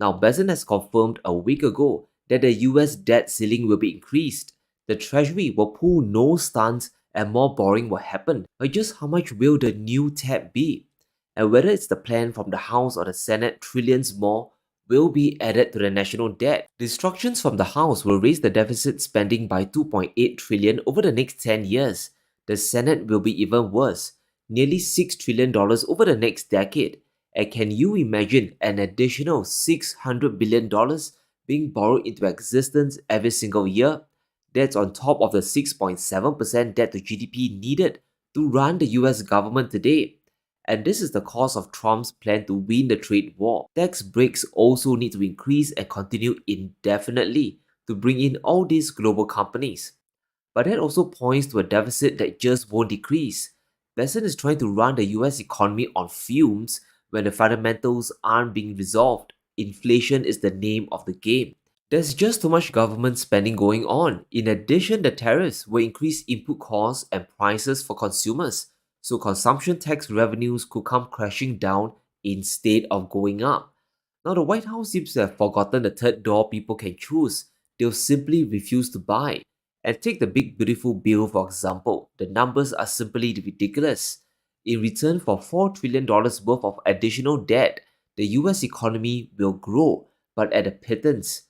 Now, Bessent has confirmed a week ago that the US debt ceiling will be increased. The Treasury will pull no stunts and more borrowing will happen. But just how much will the new tab be? And whether it's the plan from the House or the Senate, trillions more will be added to the national debt. The instructions from the House will raise the deficit spending by 2.8 trillion over the next 10 years. The Senate will be even worse, nearly $6 trillion over the next decade. And can you imagine an additional $600 billion being borrowed into existence every single year? That's on top of the 6.7% debt to GDP needed to run the US government today. And this is the cost of Trump's plan to win the trade war. Tax breaks also need to increase and continue indefinitely to bring in all these global companies. But that also points to a deficit that just won't decrease. Bessent is trying to run the US economy on fumes when the fundamentals aren't being resolved. Inflation is the name of the game. There's just too much government spending going on. In addition, the tariffs will increase input costs and prices for consumers, so consumption tax revenues could come crashing down instead of going up. Now, the White House seems to have forgotten the third door people can choose. They'll simply refuse to buy. And take the big beautiful bill for example. The numbers are simply ridiculous. In return for $4 trillion worth of additional debt, the US economy will grow, but at a pittance.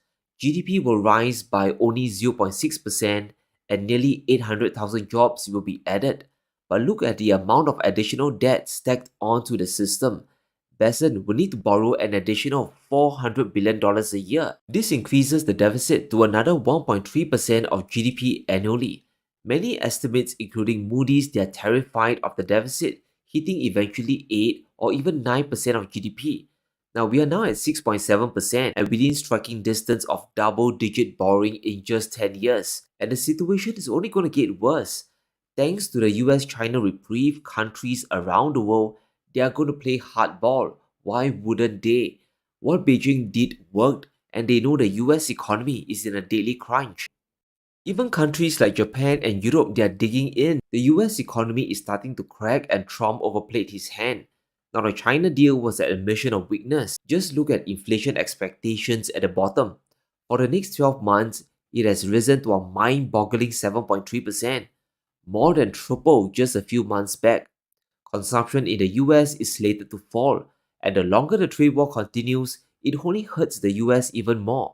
GDP will rise by only 0.6% and nearly 800,000 jobs will be added. But look at the amount of additional debt stacked onto the system. Bessent will need to borrow an additional $400 billion a year. This increases the deficit to another 1.3% of GDP annually. Many estimates, including Moody's, they are terrified of the deficit hitting eventually 8 or even 9% of GDP. Now we are now at 6.7% and within striking distance of double-digit borrowing in just 10 years. And the situation is only going to get worse. Thanks to the US-China reprieve, countries around the world, they are going to play hardball. Why wouldn't they? What Beijing did worked, and they know the US economy is in a daily crunch. Even countries like Japan and Europe, they are digging in. The US economy is starting to crack and Trump overplayed his hand. Now the China deal was an admission of weakness. Just look at inflation expectations at the bottom. For the next 12 months, it has risen to a mind-boggling 7.3%, more than triple just a few months back. Consumption in the US is slated to fall, and the longer the trade war continues, it only hurts the US even more.